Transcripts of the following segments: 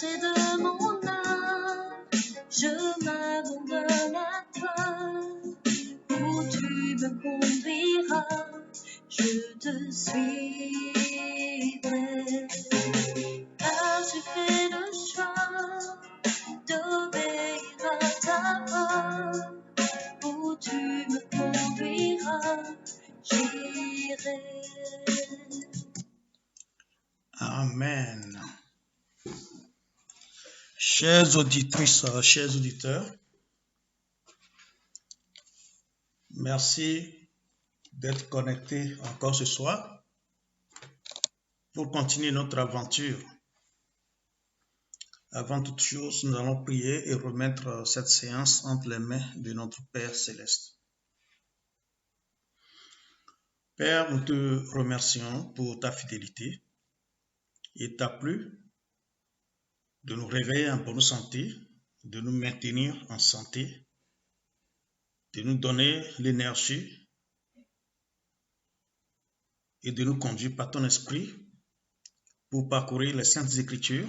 bercé de mon âme, je m'abandonne à toi. Où tu me conduiras, je te suivrai. Car j'ai fait le choix d'obéir à ta voix. Où tu me conduiras, j'irai. Amen. Chères auditrices, chers auditeurs, merci d'être connectés encore ce soir pour continuer notre aventure. Avant toute chose, nous allons prier et remettre cette séance entre les mains de notre Père Céleste. Père, nous te remercions pour ta fidélité. Il t'a plu de nous réveiller en bonne santé, de nous maintenir en santé, de nous donner l'énergie et de nous conduire par ton esprit pour parcourir les Saintes Écritures.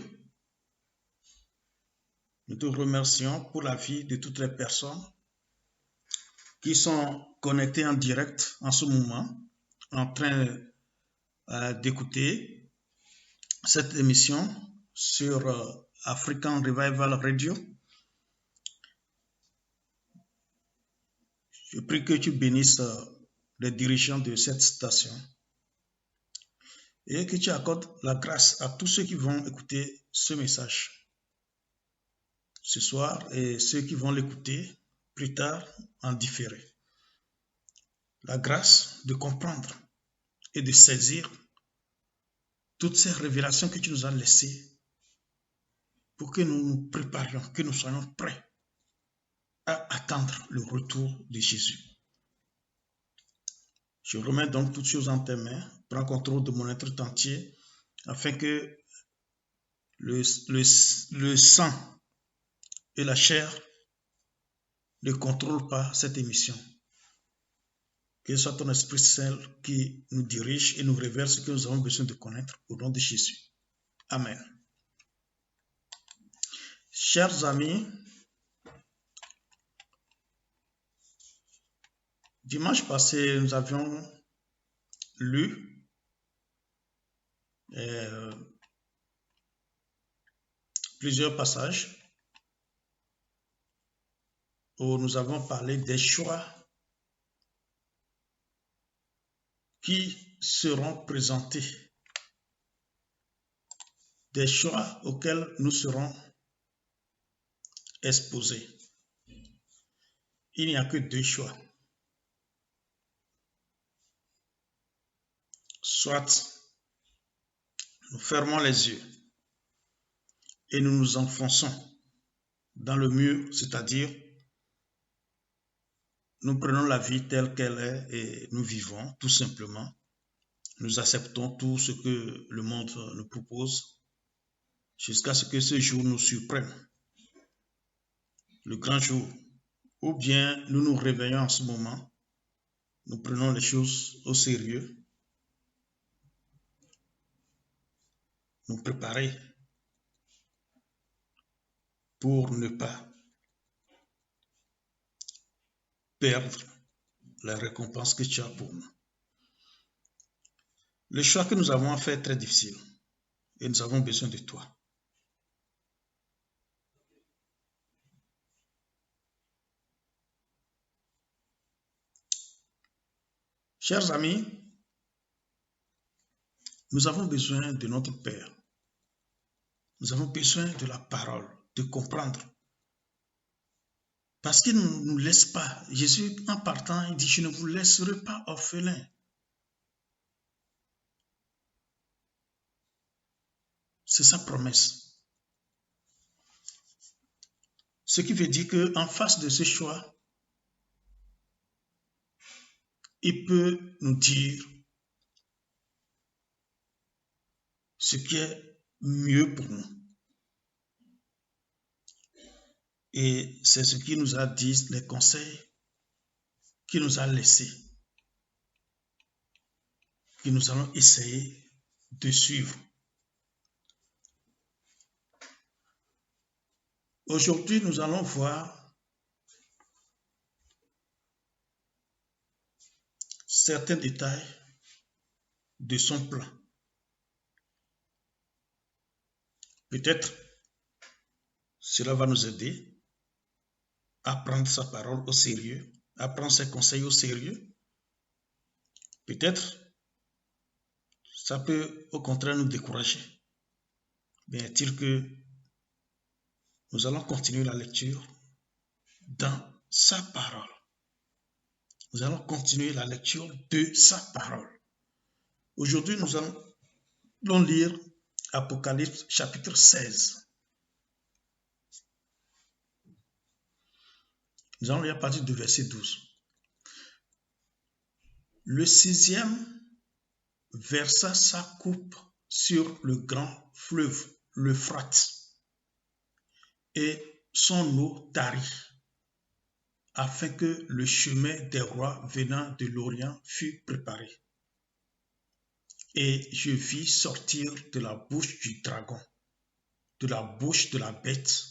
Nous te remercions pour la vie de toutes les personnes qui sont connectées en direct en ce moment, en train d'écouter cette émission sur African Revival Radio. Je prie que tu bénisses les dirigeants de cette station et que tu accordes la grâce à tous ceux qui vont écouter ce message ce soir et ceux qui vont l'écouter plus tard en différé. La grâce de comprendre et de saisir toutes ces révélations que tu nous as laissées pour que nous nous préparions, que nous soyons prêts à attendre le retour de Jésus. Je remets donc toutes choses en tes mains, prends contrôle de mon être entier, afin que le sang et la chair ne contrôlent pas cette émission. Que ce soit ton Esprit Saint qui nous dirige et nous révèle ce que nous avons besoin de connaître au nom de Jésus. Amen. Chers amis, dimanche passé, nous avions lu plusieurs passages où nous avons parlé des choix qui seront présentés, des choix auxquels nous serons exposés. Il n'y a que deux choix. Soit nous fermons les yeux et nous nous enfonçons dans le mur, c'est-à-dire nous prenons la vie telle qu'elle est et nous vivons tout simplement. Nous acceptons tout ce que le monde nous propose jusqu'à ce que ce jour nous surprenne, le grand jour. Ou bien nous nous réveillons en ce moment, nous prenons les choses au sérieux, nous préparer pour ne pas perdre la récompense que tu as pour nous. Le choix que nous avons fait est très difficile et nous avons besoin de toi. Chers amis, nous avons besoin de notre Père. Nous avons besoin de la parole, de comprendre. Parce qu'il ne nous laisse pas. Jésus, en partant, il dit, je ne vous laisserai pas orphelins. C'est sa promesse. Ce qui veut dire qu'en face de ce choix, il peut nous dire ce qui est mieux pour nous. Et c'est ce qu'il nous a dit, les conseils qu'il nous a laissés, que nous allons essayer de suivre. Aujourd'hui, nous allons voir certains détails de son plan. Peut-être cela va nous aider à prendre sa parole au sérieux, à prendre ses conseils au sérieux. Peut-être ça peut au contraire nous décourager. Bien est-il que nous allons continuer la lecture dans sa parole. Nous allons continuer la lecture de sa parole. Aujourd'hui, nous allons lire Apocalypse chapitre 16. Nous allons lire à partir du verset 12. Le 6e versa sa coupe sur le grand fleuve, l'Euphrate, et son eau tarit, afin que le chemin des rois venant de l'Orient fût préparé. Et je vis sortir de la bouche du dragon, de la bouche de la bête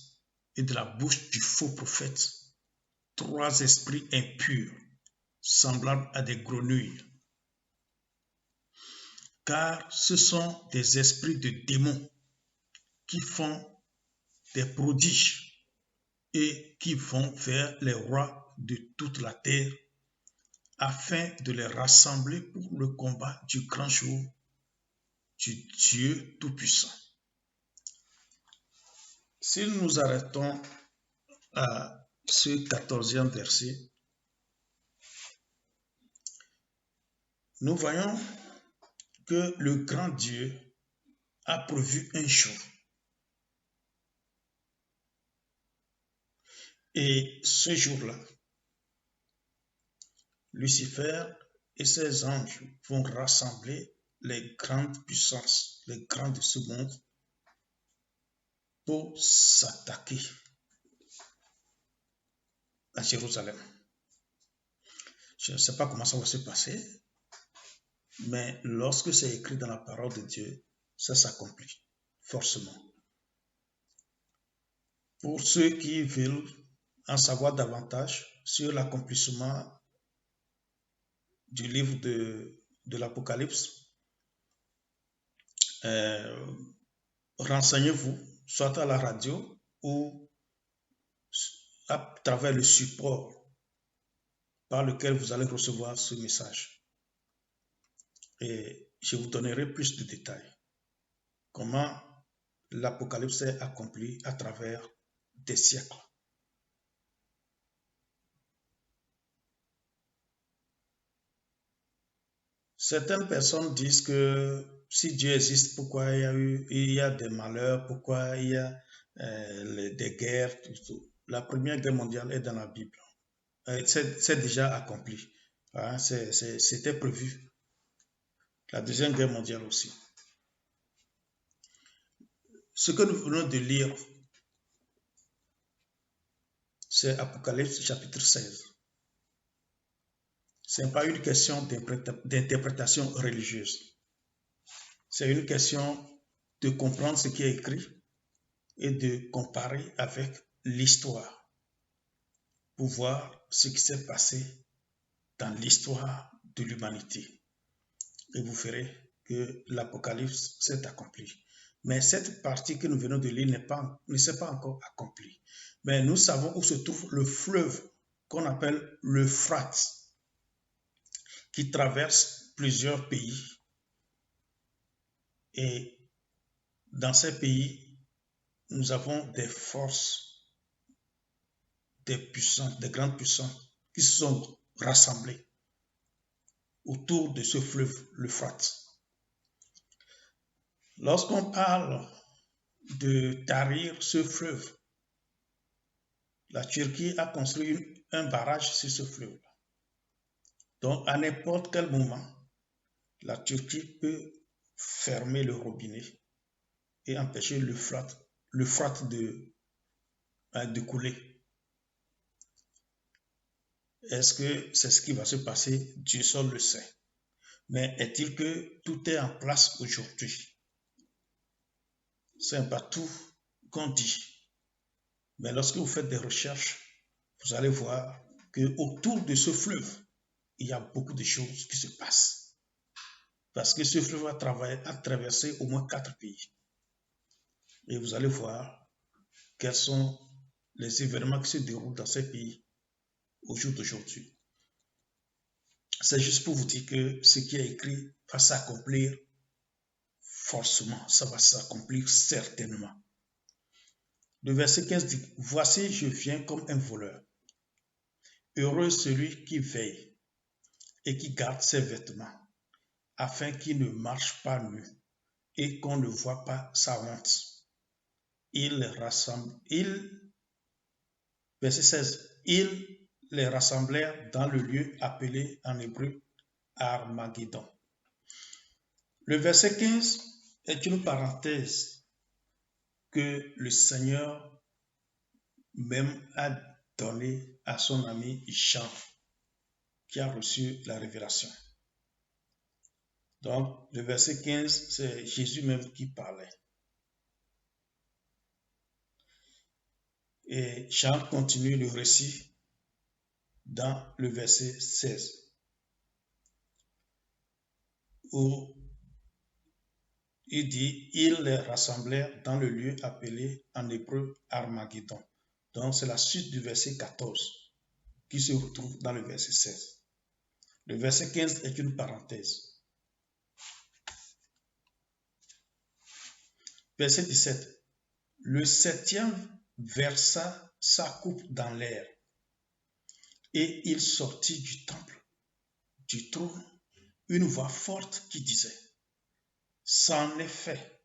et de la bouche du faux prophète, 3 esprits impurs, semblables à des grenouilles. Car ce sont des esprits de démons qui font des prodiges et qui vont vers les rois de toute la terre afin de les rassembler pour le combat du grand jour du Dieu Tout-Puissant. Si nous nous arrêtons à ce 14e verset, nous voyons que le grand Dieu a prévu un jour. Et ce jour-là, Lucifer et ses anges vont rassembler les grandes puissances, les grands de ce monde, pour s'attaquer à Jérusalem. Je ne sais pas comment ça va se passer, mais lorsque c'est écrit dans la parole de Dieu, ça s'accomplit forcément. Pour ceux qui veulent en savoir davantage sur l'accomplissement du livre de l'Apocalypse, renseignez-vous soit à la radio ou à travers le support par lequel vous allez recevoir ce message. Et je vous donnerai plus de détails. Comment l'Apocalypse est accompli à travers des siècles. Certaines personnes disent que si Dieu existe, pourquoi il y a des malheurs, pourquoi il y a des guerres, tout. La Première Guerre mondiale est dans la Bible. C'est déjà accompli. Hein, c'était prévu. La Deuxième Guerre mondiale aussi. Ce que nous venons de lire, c'est Apocalypse chapitre 16. Ce n'est pas une question d'interprétation religieuse. C'est une question de comprendre ce qui est écrit et de comparer avec l'histoire pour voir ce qui s'est passé dans l'histoire de l'humanité. Et vous verrez que l'Apocalypse s'est accompli. Mais cette partie que nous venons de lire ne s'est pas encore accomplie. Mais nous savons où se trouve le fleuve qu'on appelle l'Euphrate, qui traverse plusieurs pays. Et dans ces pays, nous avons des forces, des puissants, des grandes puissances qui se sont rassemblées autour de ce fleuve, l'Euphrate. Lorsqu'on parle de tarir ce fleuve, la Turquie a construit un barrage sur ce fleuve. Donc, à n'importe quel moment, la Turquie peut fermer le robinet et empêcher l'Euphrate de couler. Est-ce que c'est ce qui va se passer? Dieu seul le sait. Mais est-il que tout est en place aujourd'hui? C'est pas tout qu'on dit. Mais lorsque vous faites des recherches, vous allez voir qu'autour de ce fleuve, il y a beaucoup de choses qui se passent. Parce que ce fleuve a traversé au moins 4 pays. Et vous allez voir quels sont les événements qui se déroulent dans ces pays au jour d'aujourd'hui. C'est juste pour vous dire que ce qui est écrit va s'accomplir forcément, ça va s'accomplir certainement. Le verset 15 dit, « Voici, je viens comme un voleur. Heureux celui qui veille et qui garde ses vêtements, afin qu'il ne marche pas nu et qu'on ne voit pas sa honte. » Verset 16, « Ils les rassemblèrent dans le lieu appelé en hébreu Armageddon. » Le verset 15 est une parenthèse que le Seigneur même a donné à son ami Jean, qui a reçu la révélation. Donc, le verset 15, c'est Jésus même qui parlait. Et Jean continue le récit dans le verset 16, où il dit, ils les rassemblèrent dans le lieu appelé en hébreu Armageddon. Donc, c'est la suite du verset 14 qui se retrouve dans le verset 16. Le verset 15 est une parenthèse. Verset 17. Le septième versa sa coupe dans l'air, et il sortit du temple, du trône, une voix forte qui disait, « C'en est fait. »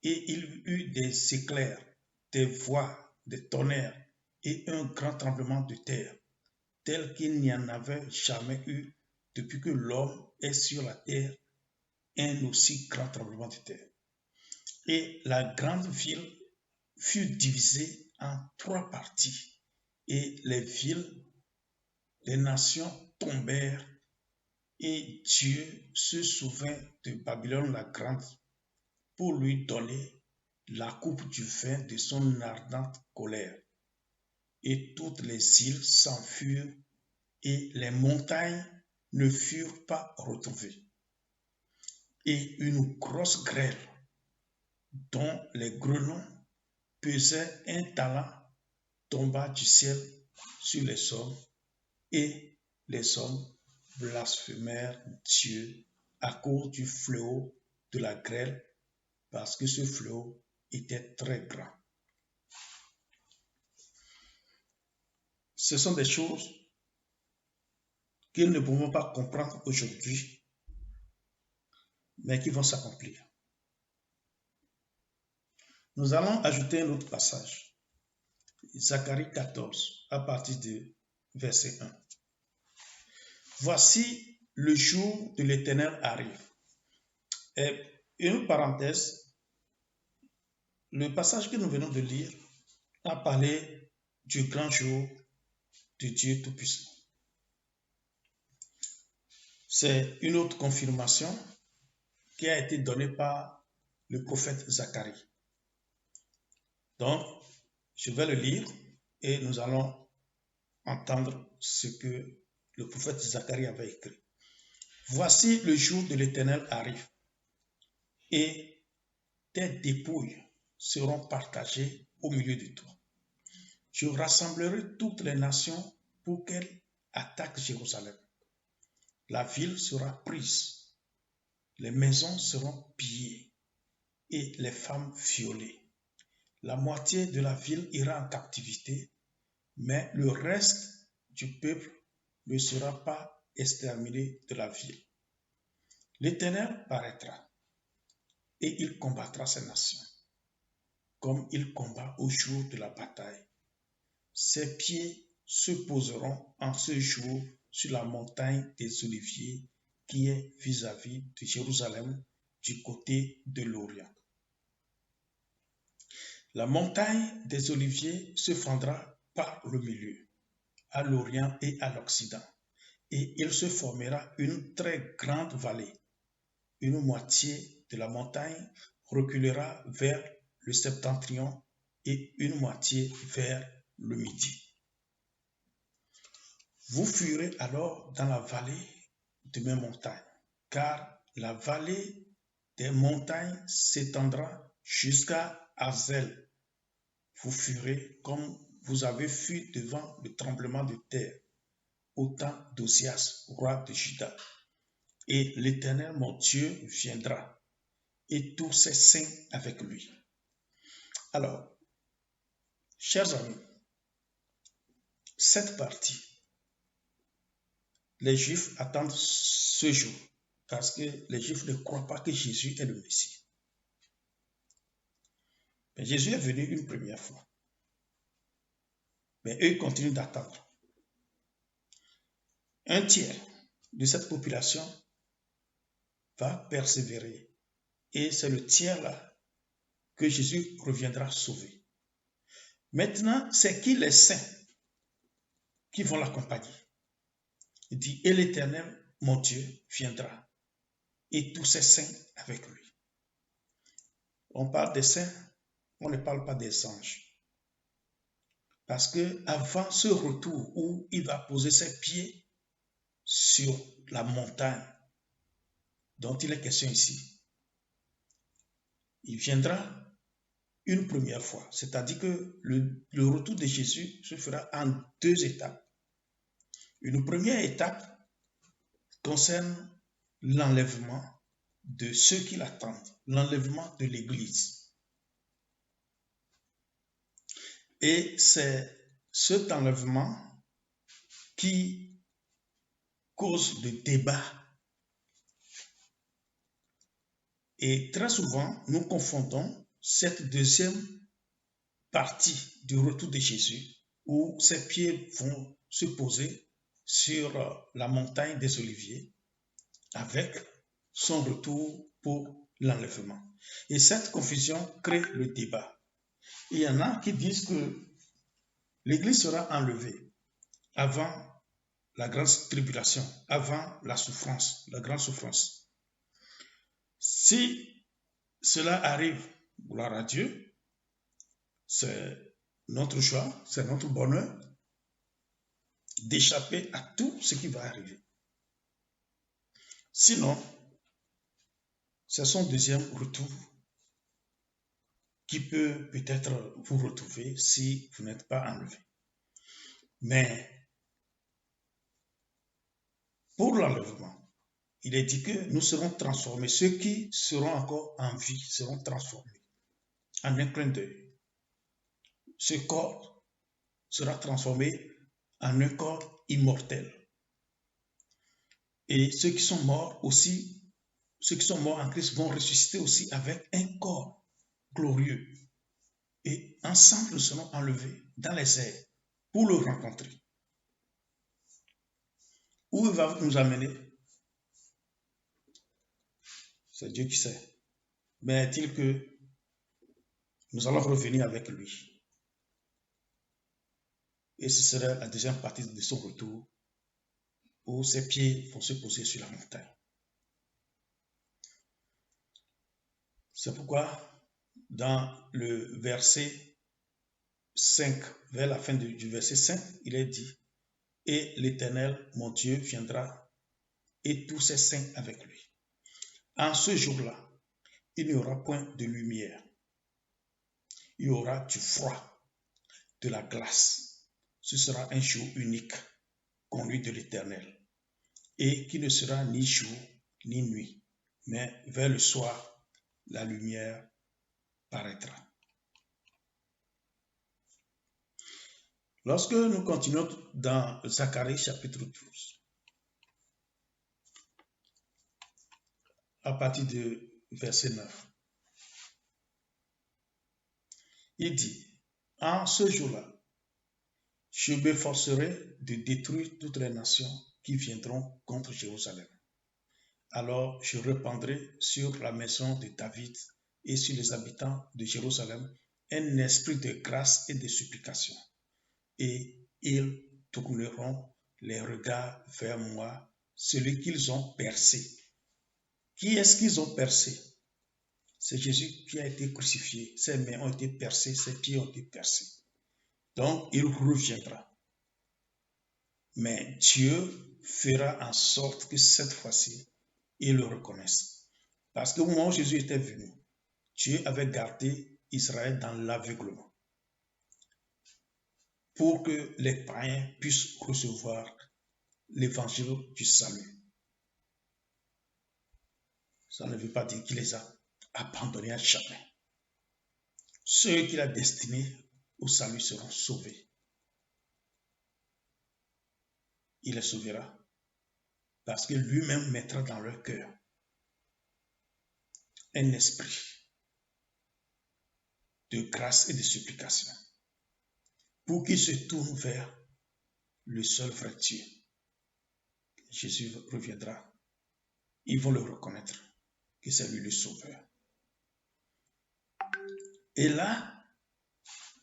Et il eut des éclairs, des voix, des tonnerres et un grand tremblement de terre, tel qu'il n'y en avait jamais eu depuis que l'homme est sur la terre, un aussi grand tremblement de terre. Et la grande ville fut divisée en 3 parties, et les villes, les nations tombèrent, et Dieu se souvint de Babylone la grande pour lui donner la coupe du vin de son ardente colère. Et toutes les îles s'enfuirent, et les montagnes ne furent pas retrouvées. Et une grosse grêle, dont les grenons pesaient 1 talent, tomba du ciel sur les hommes, et les hommes blasphémèrent Dieu à cause du fléau de la grêle, parce que ce fléau était très grand. Ce sont des choses que nous ne pouvons pas comprendre aujourd'hui, mais qui vont s'accomplir. Nous allons ajouter un autre passage. Zacharie 14, à partir du verset 1. Voici le jour de l'Éternel arrive. Et une parenthèse, le passage que nous venons de lire a parlé du grand jour de Dieu Tout-Puissant. C'est une autre confirmation qui a été donnée par le prophète Zacharie. Donc, je vais le lire et nous allons entendre ce que le prophète Zacharie avait écrit. Voici le jour de l'Éternel arrive, et tes dépouilles seront partagées au milieu de toi. Je rassemblerai toutes les nations pour qu'elles attaquent Jérusalem. La ville sera prise, les maisons seront pillées et les femmes violées. La moitié de la ville ira en captivité, mais le reste du peuple ne sera pas exterminé de la ville. L'Éternel paraîtra et il combattra ces nations, comme il combat au jour de la bataille. Ses pieds se poseront en ce jour sur la montagne des Oliviers qui est vis-à-vis de Jérusalem du côté de l'Orient. La montagne des Oliviers se fendra par le milieu, à l'Orient et à l'Occident, et il se formera une très grande vallée. Une moitié de la montagne reculera vers le septentrion et une moitié vers le midi. Vous fuirez alors dans la vallée de mes montagnes, car la vallée des montagnes s'étendra jusqu'à Hazel. Vous fuirez comme vous avez fui devant le tremblement de terre au temps d'Osias, roi de Juda. Et l'Éternel, mon Dieu, viendra, et tous ses saints avec lui. Alors, chers amis, cette partie, les Juifs attendent ce jour, parce que les Juifs ne croient pas que Jésus est le Messie. Mais Jésus est venu une première fois. Mais eux continuent d'attendre. Un tiers de cette population va persévérer. Et c'est le tiers-là que Jésus reviendra sauver. Maintenant, c'est qui les saints qui vont l'accompagner? Il dit, et l'Éternel, mon Dieu, viendra, et tous ses saints avec lui. On parle des saints, on ne parle pas des anges. Parce que avant ce retour où il va poser ses pieds sur la montagne dont il est question ici, il viendra une première fois. C'est-à-dire que le retour de Jésus se fera en 2 étapes. Une première étape concerne l'enlèvement de ceux qui l'attendent, l'enlèvement de l'Église. Et c'est cet enlèvement qui cause le débat. Et très souvent, nous confondons cette deuxième partie du retour de Jésus, où ses pieds vont se poser sur la montagne des Oliviers, avec son retour pour l'enlèvement. Et cette confusion crée le débat. Il y en a qui disent que l'Église sera enlevée avant la grande tribulation, avant la souffrance, la grande souffrance. Si cela arrive, gloire à Dieu, c'est notre choix, c'est notre bonheur d'échapper à tout ce qui va arriver. Sinon, c'est son deuxième retour qui peut peut-être vous retrouver si vous n'êtes pas enlevé. Mais pour l'enlèvement, il est dit que nous serons transformés. Ceux qui seront encore en vie seront transformés en un clin d'œil. Ce corps sera transformé en un corps immortel. Et ceux qui sont morts aussi, ceux qui sont morts en Christ vont ressusciter aussi avec un corps glorieux. Et ensemble, nous serons enlevés dans les airs pour le rencontrer. Où il va nous amener? C'est Dieu qui sait. Mais est-il que nous allons revenir avec lui? Et ce sera la deuxième partie de son retour, où ses pieds vont se poser sur la montagne. C'est pourquoi, dans le verset 5, vers la fin du verset 5, il est dit, « Et l'Éternel, mon Dieu, viendra, et tous ses saints avec lui. En ce jour-là, il n'y aura point de lumière. Il y aura du froid, de la glace. Ce sera un jour unique, conduit de l'Éternel, et qui ne sera ni jour ni nuit, mais vers le soir, la lumière paraîtra. » Lorsque nous continuons dans Zacharie chapitre 12, à partir du verset 9, il dit, « En ce jour-là, je m'efforcerai de détruire toutes les nations qui viendront contre Jérusalem. Alors je répandrai sur la maison de David et sur les habitants de Jérusalem un esprit de grâce et de supplication. Et ils tourneront les regards vers moi, celui qu'ils ont percé. » Qui est-ce qu'ils ont percé? C'est Jésus qui a été crucifié. Ses mains ont été percées, ses pieds ont été percés. Donc, il reviendra. Mais Dieu fera en sorte que cette fois-ci, ils le reconnaissent. Parce qu'au moment où Jésus était venu, Dieu avait gardé Israël dans l'aveuglement pour que les païens puissent recevoir l'évangile du salut. Ça ne veut pas dire qu'il les a abandonnés à jamais. Ceux qu'il a destinés au salut seront sauvés. Il les sauvera parce que lui-même mettra dans leur cœur un esprit de grâce et de supplication pour qu'ils se tournent vers le seul vrai Dieu. Jésus reviendra. Ils vont le reconnaître que c'est lui le sauveur. Et là,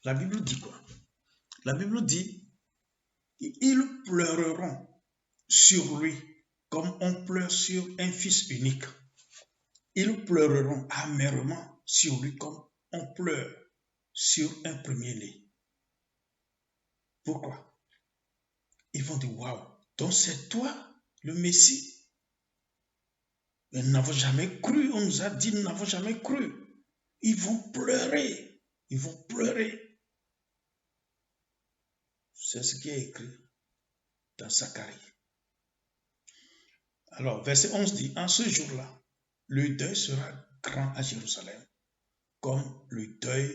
la Bible dit quoi? La Bible dit qu'ils pleureront sur lui comme on pleure sur un fils unique. Ils pleureront amèrement sur lui comme on pleure sur un premier-né. Pourquoi? Ils vont dire, waouh, donc c'est toi le Messie? Mais nous n'avons jamais cru, on nous a dit, nous n'avons jamais cru. Ils vont pleurer, ils vont pleurer. C'est ce qui est écrit dans Zacharie. Alors, verset 11 dit, en ce jour-là, le deuil sera grand à Jérusalem, comme le deuil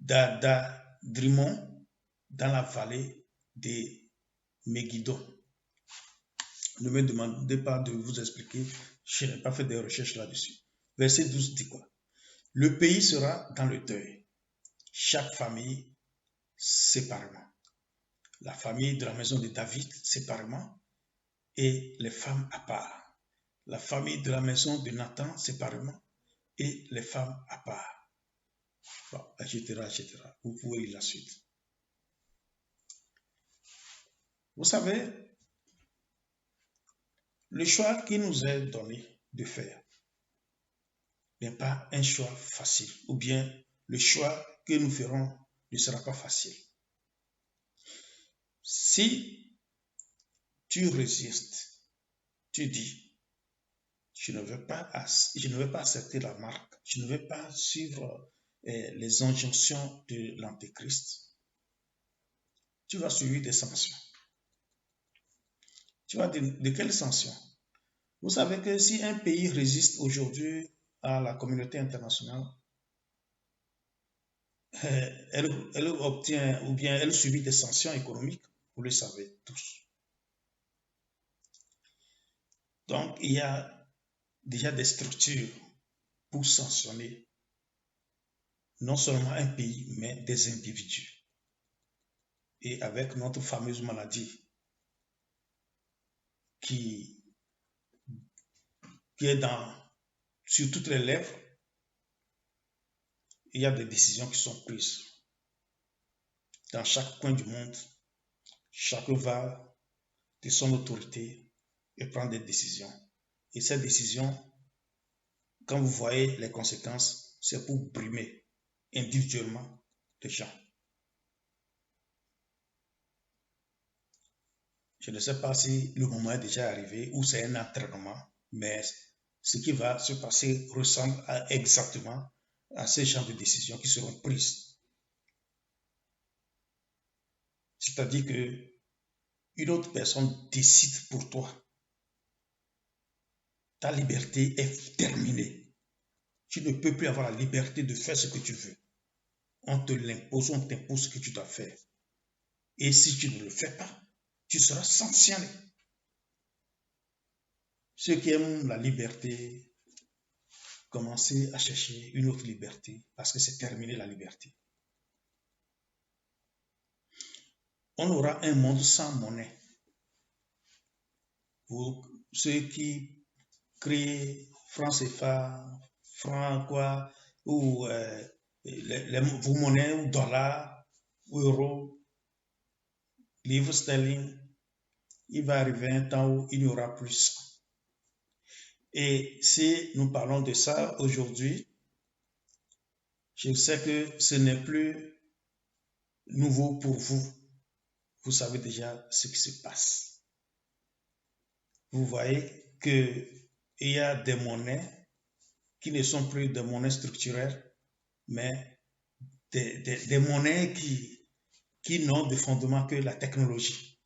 d'Adrimon dans la vallée des Megiddo. Ne me demandez pas de vous expliquer, je n'ai pas fait de recherches là-dessus. Verset 12 dit quoi? Le pays sera dans le deuil, chaque famille séparément. La famille de la maison de David séparément et les femmes à part. La famille de la maison de Nathan séparément et les femmes à part. Bon, etc., etc. Vous pouvez lire la suite. Vous savez, le choix qui nous est donné de faire n'est pas un choix facile, ou bien le choix que nous ferons ne sera pas facile. Si tu résistes, tu dis, je ne vais pas accepter la marque, je ne vais pas suivre les injonctions de l'Antéchrist, tu vas subir des sanctions. Tu vas dire, de quelles sanctions? Vous savez que si un pays résiste aujourd'hui à la communauté internationale, elle obtient ou bien elle subit des sanctions économiques, vous le savez tous. Donc, il y a déjà des structures pour sanctionner non seulement un pays, mais des individus. Et avec notre fameuse maladie qui est sur toutes les lèvres, il y a des décisions qui sont prises. Dans chaque coin du monde, chacun va de son autorité et prend des décisions. Et ces décisions, quand vous voyez les conséquences, c'est pour brimer individuellement les gens. Je ne sais pas si le moment est déjà arrivé ou c'est un entraînement, mais ce qui va se passer ressemble exactement à ces genres de décisions qui seront prises. C'est-à-dire que une autre personne décide pour toi. Ta liberté est terminée. Tu ne peux plus avoir la liberté de faire ce que tu veux. On te l'impose, on t'impose ce que tu dois faire. Et si tu ne le fais pas, tu seras sanctionné. Ceux qui aiment la liberté, commencez à chercher une autre liberté parce que c'est terminé la liberté. On aura un monde sans monnaie. Pour ceux qui créent franc CFA, franc quoi, ou vos monnaies, ou dollars, ou euros, livres sterling, il va arriver un temps où il n'y aura plus ça. Et si nous parlons de ça aujourd'hui, je sais que ce n'est plus nouveau pour vous. Vous savez déjà ce qui se passe. Vous voyez qu'il y a des monnaies qui ne sont plus des monnaies structurelles, mais des monnaies qui n'ont de fondement que la technologie.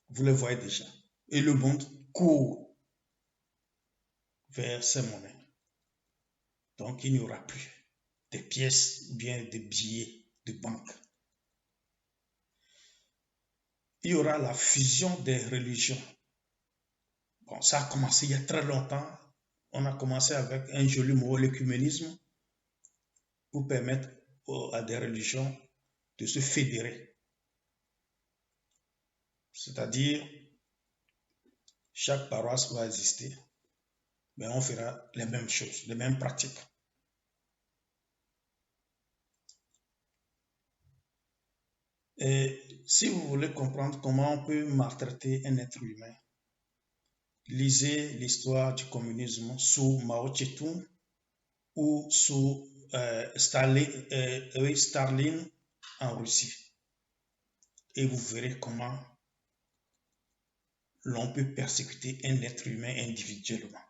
Vous le voyez déjà. Et le monde court vers ces monnaies. Donc, il n'y aura plus des pièces ou bien des billets de banque. Il y aura la fusion des religions. Bon, ça a commencé il y a très longtemps. On a commencé avec un joli mot, l'écuménisme, pour permettre à des religions de se fédérer. C'est-à-dire, chaque paroisse va exister, mais on fera les mêmes choses, les mêmes pratiques. Et si vous voulez comprendre comment on peut maltraiter un être humain, lisez l'histoire du communisme sous Mao Tse-tung ou sous Staline en Russie. Et vous verrez comment l'on peut persécuter un être humain individuellement.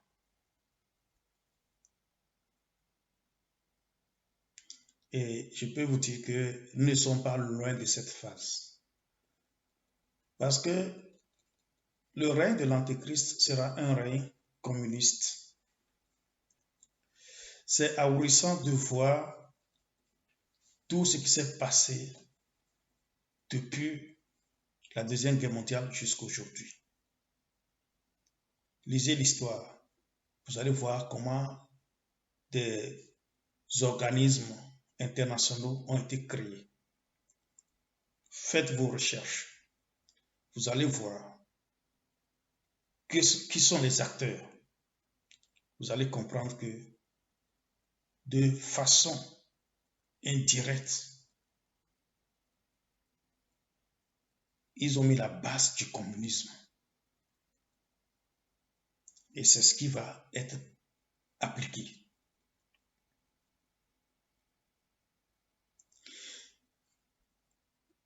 Et je peux vous dire que nous ne sommes pas loin de cette phase. Parce que le règne de l'Antéchrist sera un règne communiste. C'est ahurissant de voir tout ce qui s'est passé depuis la Deuxième Guerre mondiale jusqu'à aujourd'hui. Lisez l'histoire. Vous allez voir comment des organismes internationaux ont été créés. Faites vos recherches. Vous allez voir qui sont les acteurs. Vous allez comprendre que de façon indirecte, ils ont mis la base du communisme. Et c'est ce qui va être appliqué.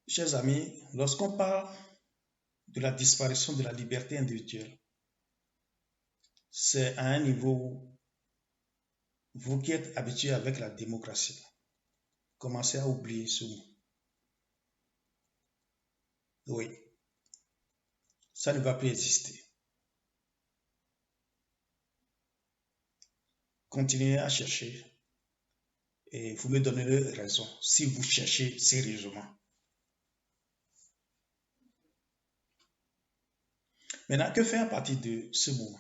Chers amis, lorsqu'on parle de la disparition de la liberté individuelle, c'est à un niveau où vous qui êtes habitués avec la démocratie, commencez à oublier ce mot. Oui, ça ne va plus exister. Continuez à chercher et vous me donnerez raison si vous cherchez sérieusement. Maintenant, que faire à partir de ce moment?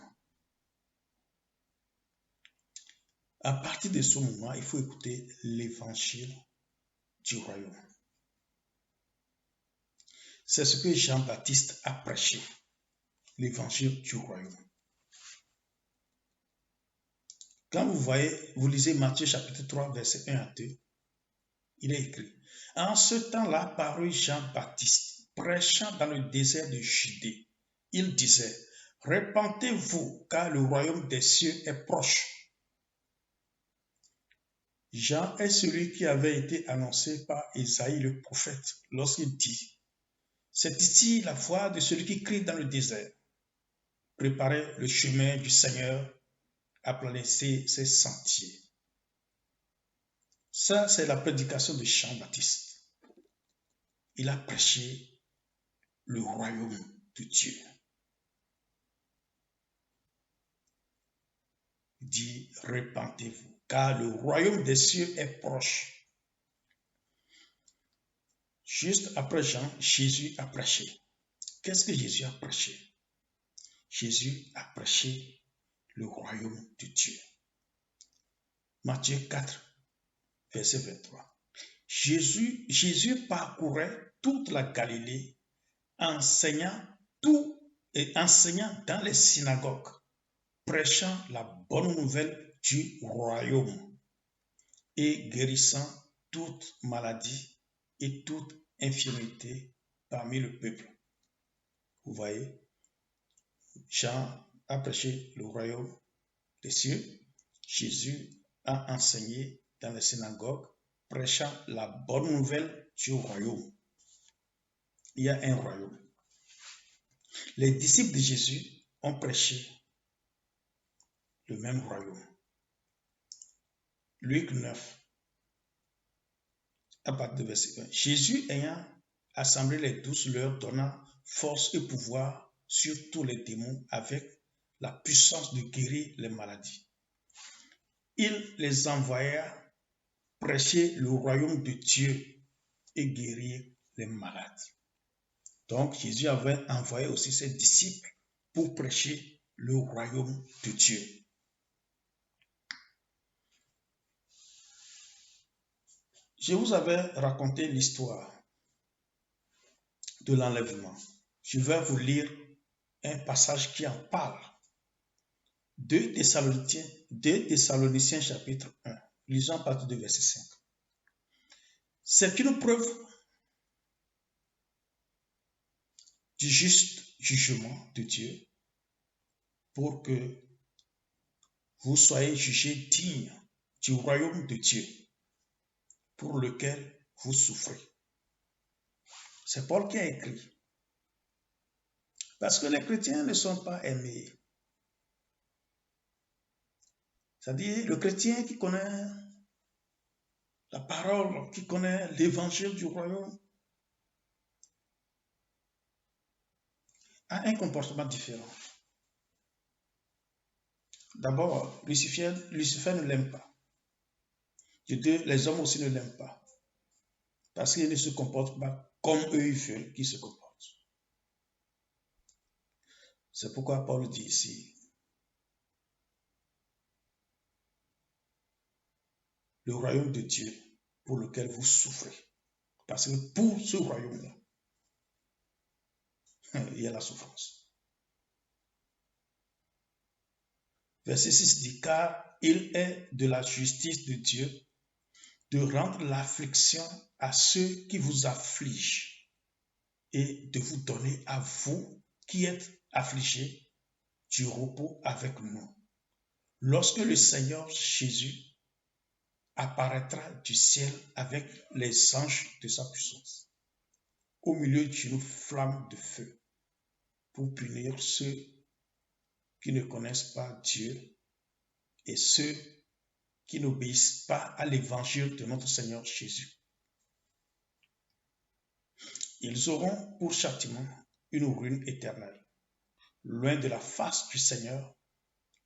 À partir de ce moment, il faut écouter l'évangile du royaume. C'est ce que Jean-Baptiste a prêché, l'évangile du royaume. Quand vous lisez Matthieu chapitre 3, verset 1 à 2, il est écrit: en ce temps-là parut Jean-Baptiste, prêchant dans le désert de Judée. Il disait: repentez-vous, car le royaume des cieux est proche. Jean est celui qui avait été annoncé par Isaïe le prophète lorsqu'il dit: c'est ici la voix de celui qui crie dans le désert. Préparez le chemin du Seigneur, aplanissez ses sentiers. Ça, c'est la prédication de Jean-Baptiste. Il a prêché le royaume de Dieu. Il dit: repentez-vous, car le royaume des cieux est proche. Juste après Jean, Jésus a prêché. Qu'est-ce que Jésus a prêché? Jésus a prêché le royaume de Dieu. Matthieu 4, verset 23. Jésus parcourait toute la Galilée, enseignant dans les synagogues, prêchant la bonne nouvelle du royaume et guérissant toute maladie et toute infirmité parmi le peuple. Vous voyez, Jean a prêché le royaume des cieux. Jésus a enseigné dans les synagogues, prêchant la bonne nouvelle du royaume. Il y a un royaume. Les disciples de Jésus ont prêché le même royaume. Luc 9, à partir du verset 1. Jésus ayant assemblé les 12, leur donna force et pouvoir sur tous les démons avec la puissance de guérir les maladies. Il les envoya prêcher le royaume de Dieu et guérir les malades. Donc Jésus avait envoyé aussi ses disciples pour prêcher le royaume de Dieu. Je vous avais raconté l'histoire de l'enlèvement. Je vais vous lire un passage qui en parle. 2 Thessaloniciens chapitre 1. Lisons à partir du verset 5. C'est une preuve du juste jugement de Dieu pour que vous soyez jugés dignes du royaume de Dieu pour lequel vous souffrez. C'est Paul qui a écrit. Parce que les chrétiens ne sont pas aimés. C'est-à-dire le chrétien qui connaît la parole, qui connaît l'évangile du royaume, a un comportement différent. D'abord, Lucifer ne l'aime pas. De deux, les hommes aussi ne l'aiment pas. Parce qu'ils ne se comportent pas comme eux ils veulent qu'ils se comportent. C'est pourquoi Paul dit ici, le royaume de Dieu pour lequel vous souffrez. Parce que pour ce royaume-là, il y a la souffrance. Verset 6 dit, car il est de la justice de Dieu de rendre l'affliction à ceux qui vous affligent et de vous donner à vous qui êtes affligés du repos avec nous. Lorsque le Seigneur Jésus apparaîtra du ciel avec les anges de sa puissance, au milieu d'une flamme de feu, pour punir ceux qui ne connaissent pas Dieu et ceux qui n'obéissent pas à l'évangile de notre Seigneur Jésus. Ils auront pour châtiment une ruine éternelle, loin de la face du Seigneur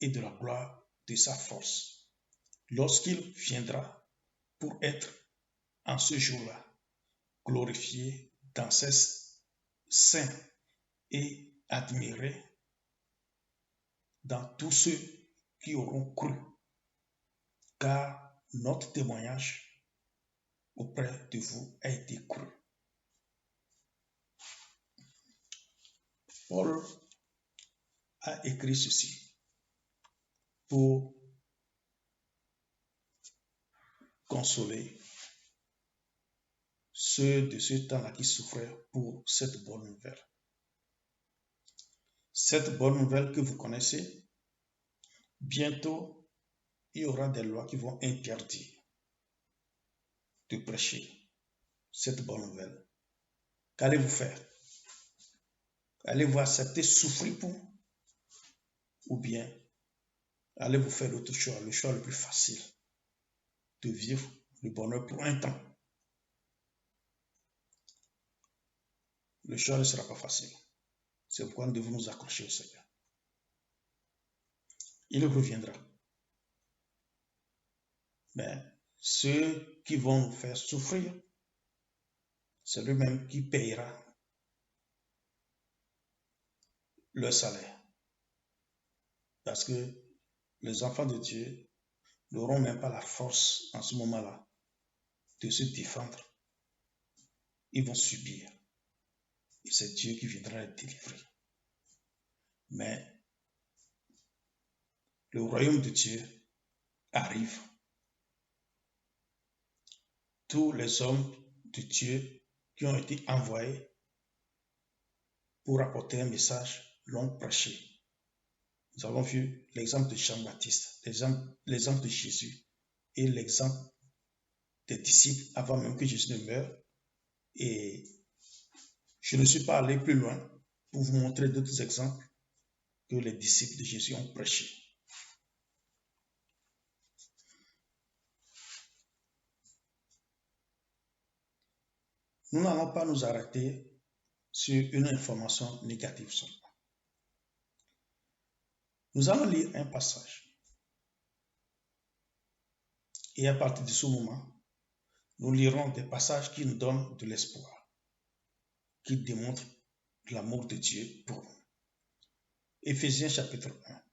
et de la gloire de sa force, lorsqu'il viendra pour être en ce jour-là glorifié dans ses saints et admiré dans tous ceux qui auront cru, car notre témoignage auprès de vous a été cru. Paul a écrit ceci pour consoler ceux de ce temps-là qui souffraient pour cette bonne nouvelle. Cette bonne nouvelle que vous connaissez, bientôt, il y aura des lois qui vont interdire de prêcher cette bonne nouvelle. Qu'allez-vous faire? Allez-vous accepter souffrir pour? Ou bien allez-vous faire l'autre choix, le choix le plus facile, de vivre le bonheur pour un temps? Le choix ne sera pas facile. C'est pourquoi nous devons nous accrocher au Seigneur. Il reviendra. Mais ceux qui vont nous faire souffrir, c'est lui-même qui payera leur salaire. Parce que les enfants de Dieu n'auront même pas la force en ce moment-là de se défendre. Ils vont subir. Et c'est Dieu qui viendra les délivrer. Mais le royaume de Dieu arrive. Tous les hommes de Dieu qui ont été envoyés pour apporter un message l'ont prêché. Nous avons vu l'exemple de Jean-Baptiste, l'exemple de Jésus et l'exemple des disciples avant même que Jésus ne meure. Et je ne suis pas allé plus loin pour vous montrer d'autres exemples que les disciples de Jésus ont prêché. Nous n'allons pas nous arrêter sur une information négative seulement. Nous allons lire un passage. Et à partir de ce moment, nous lirons des passages qui nous donnent de l'espoir, qui démontrent l'amour de Dieu pour nous. Éphésiens chapitre 1,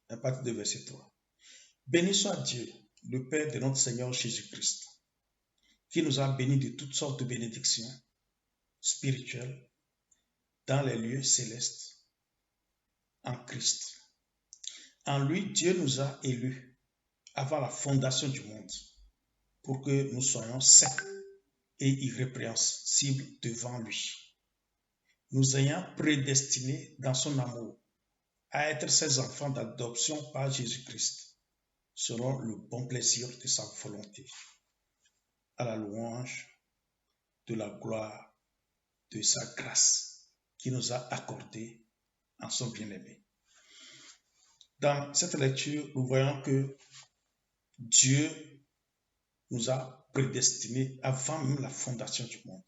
à partir de verset 3. Béni soit Dieu, le Père de notre Seigneur Jésus-Christ, qui nous a bénis de toutes sortes de bénédictions spirituelles dans les lieux célestes en Christ. En lui, Dieu nous a élus avant la fondation du monde pour que nous soyons saints et irrépréhensibles devant lui, nous ayant prédestinés dans son amour à être ses enfants d'adoption par Jésus-Christ, selon le bon plaisir de sa volonté, à la louange de la gloire de sa grâce qui nous a accordé en son bien-aimé. Dans cette lecture, nous voyons que Dieu nous a prédestinés avant même la fondation du monde.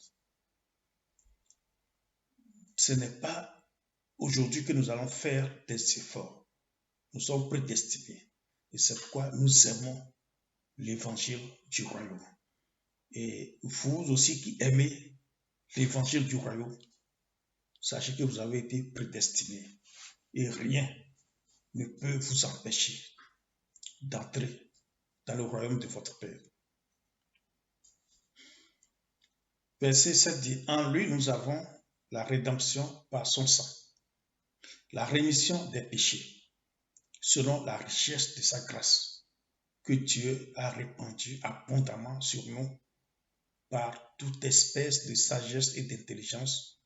Ce n'est pas aujourd'hui que nous allons faire des efforts. Nous sommes prédestinés. Et c'est pourquoi nous aimons l'évangile du royaume. Et vous aussi qui aimez l'évangile du royaume, sachez que vous avez été prédestinés. Et rien ne peut vous empêcher d'entrer dans le royaume de votre Père. Verset 7 dit, en lui nous avons la rédemption par son sang, la rémission des péchés, selon la richesse de sa grâce, que Dieu a répandue abondamment sur nous par toute espèce de sagesse et d'intelligence,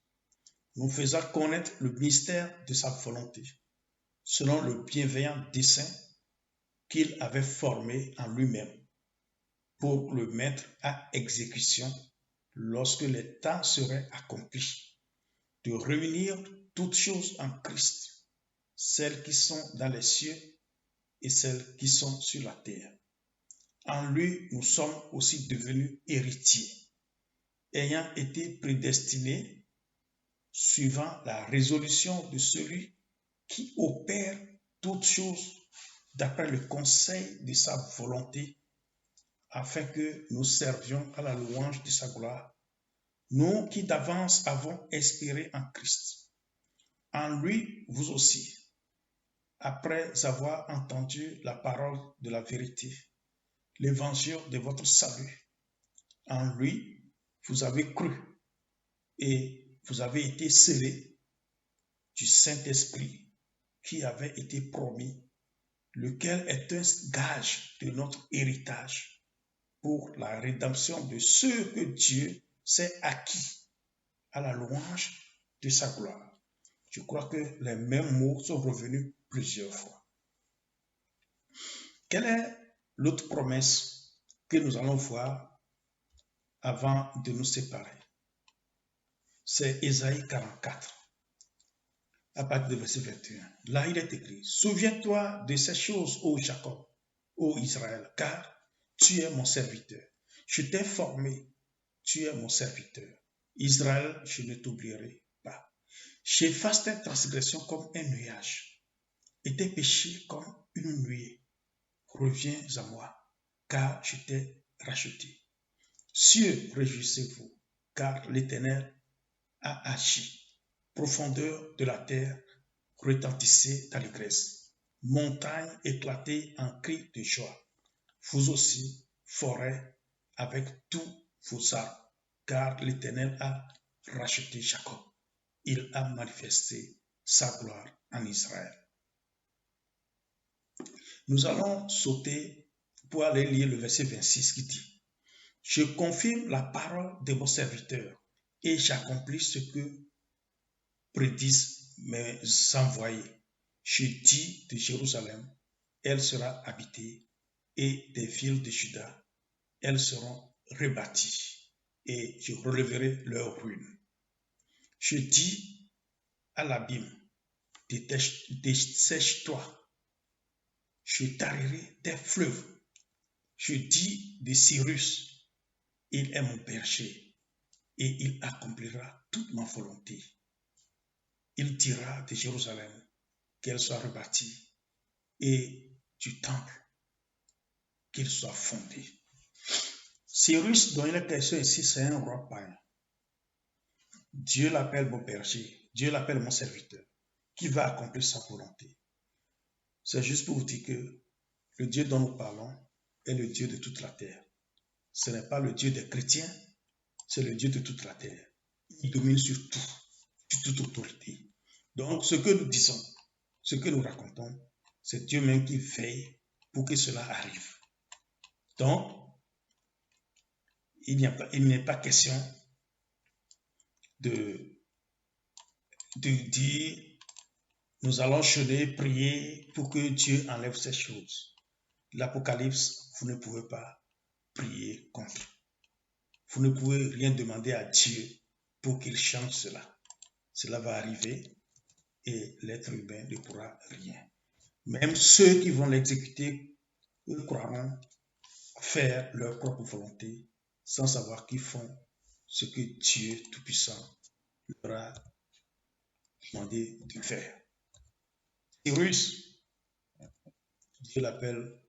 nous faisant connaître le mystère de sa volonté, selon le bienveillant dessein qu'il avait formé en lui-même, pour le mettre à exécution lorsque les temps seraient accomplis, de réunir toutes choses en Christ, celles qui sont dans les cieux et celles qui sont sur la terre. En lui, nous sommes aussi devenus héritiers, ayant été prédestinés suivant la résolution de celui qui opère toutes choses d'après le conseil de sa volonté, afin que nous servions à la louange de sa gloire, nous qui d'avance avons espéré en Christ. En lui, vous aussi, après avoir entendu la parole de la vérité, l'évangile de votre salut, en lui, vous avez cru et vous avez été scellés du Saint-Esprit qui avait été promis, lequel est un gage de notre héritage pour la rédemption de ceux que Dieu s'est acquis à la louange de sa gloire. Je crois que les mêmes mots sont revenus plusieurs fois. Quelle est l'autre promesse que nous allons voir avant de nous séparer? C'est Ésaïe 44, à partir du verset 21. Là, il est écrit, « Souviens-toi de ces choses, ô Jacob, ô Israël, car tu es mon serviteur. Je t'ai formé, tu es mon serviteur. Israël, je ne t'oublierai pas. J'efface tes transgressions comme un nuage et tes péchés comme une nuée. Reviens à moi, car je t'ai racheté. Cieux, réjouissez-vous, car l'Éternel a agi. Profondeur de la terre, retentissez d'allégresse. Montagne éclatée en cris de joie. Vous aussi, forêt, avec tous vos arbres, car l'Éternel a racheté Jacob. Il a manifesté sa gloire en Israël. Nous allons sauter pour aller lire le verset 26 qui dit, « Je confirme la parole de mon serviteur et j'accomplis ce que prédisent mes envoyés. Je dis de Jérusalem, elle sera habitée, et des villes de Juda, elles seront rebâties, et je relèverai leurs ruines. Je dis à l'abîme, dessèche-toi. Je tarirai tes fleuves. Je dis de Cyrus, il est mon berger, et il accomplira toute ma volonté. Il dira de Jérusalem qu'elle soit rebâtie, et du temple qu'il soit fondé. Cyrus, dont il est question ici, c'est un roi païen. Dieu l'appelle mon berger, Dieu l'appelle mon serviteur, qui va accomplir sa volonté. C'est juste pour vous dire que le Dieu dont nous parlons est le Dieu de toute la terre. Ce n'est pas le Dieu des chrétiens, c'est le Dieu de toute la terre. Il domine sur tout, sur toute autorité. Donc, ce que nous disons, ce que nous racontons, c'est Dieu même qui veille pour que cela arrive. Donc, il n'est pas question de dire nous allons jeûner, prier pour que Dieu enlève ces choses. L'Apocalypse, vous ne pouvez pas prier contre. Vous ne pouvez rien demander à Dieu pour qu'il change cela. Cela va arriver et l'être humain ne pourra rien. Même ceux qui vont l'exécuter, eux croiront faire leur propre volonté sans savoir qu'ils font ce que Dieu Tout-Puissant leur a demandé de faire. Cyrus, Dieu l'appelle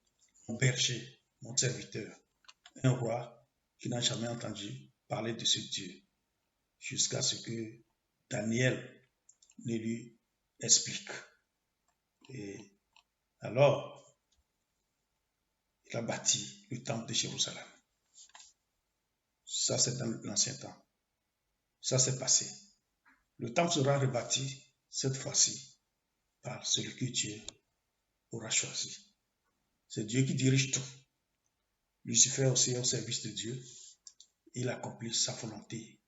mon berger, mon serviteur, un roi qui n'a jamais entendu parler de ce Dieu, jusqu'à ce que Daniel ne lui explique. Et alors, il a bâti le temple de Jérusalem. Ça, c'est dans l'ancien temps. Ça, c'est passé. Le temple sera rebâti cette fois-ci par celui que Dieu aura choisi. C'est Dieu qui dirige tout. Lucifer aussi est au service de Dieu. Il accomplit sa volonté.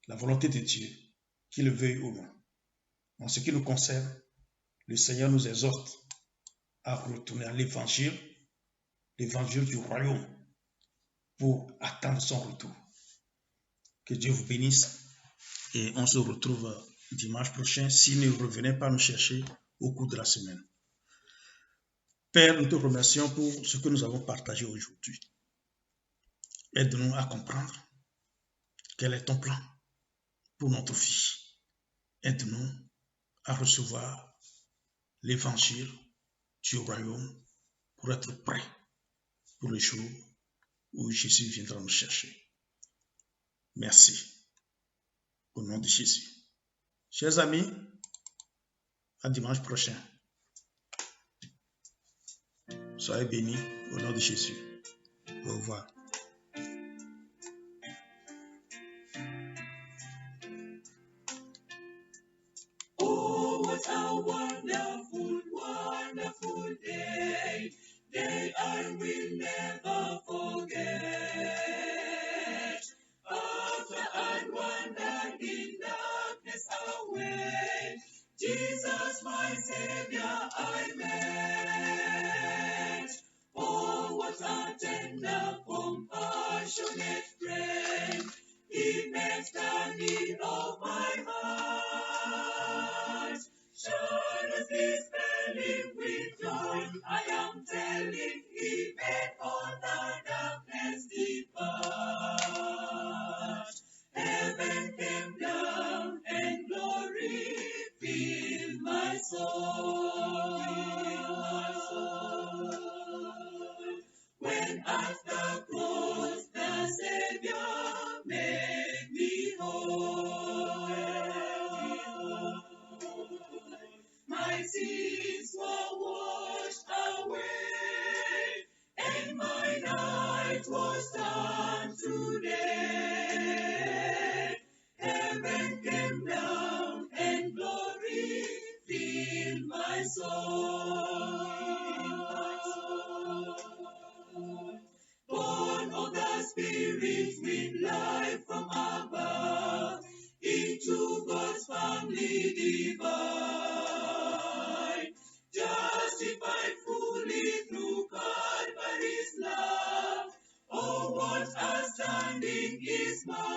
La volonté de Dieu, qu'il le veuille ou non. En ce qui nous concerne, le Seigneur nous exhorte à retourner à l'évangile du royaume, pour attendre son retour. Que Dieu vous bénisse et on se retrouve dimanche prochain si ne revenez pas nous chercher au cours de la semaine. Père, nous te remercions pour ce que nous avons partagé aujourd'hui. Aide-nous à comprendre quel est ton plan pour notre vie. Aide-nous à recevoir l'évangile du royaume pour être prêt pour le jour où Jésus viendra nous chercher. Merci. Au nom de Jésus. Chers amis, à dimanche prochain. Soyez bénis au nom de Jésus. Au revoir. Oh, what a wonderful, wonderful day. Day I will never forget. After I'd wandered in darkness away, Jesus, my Savior, I met. Oh, what a tender, compassionate friend. He met the need of my heart. Shadows dispelling with joy, I am telling, He made all the darkness depart. Heaven came down and glory filled my soul. When at the cross the Savior made me whole. My sins were washed away, and my night was turned to day. Heaven came down and glory filled my soul. Born of the Spirit with life from above, into God's family divine. understanding is mine.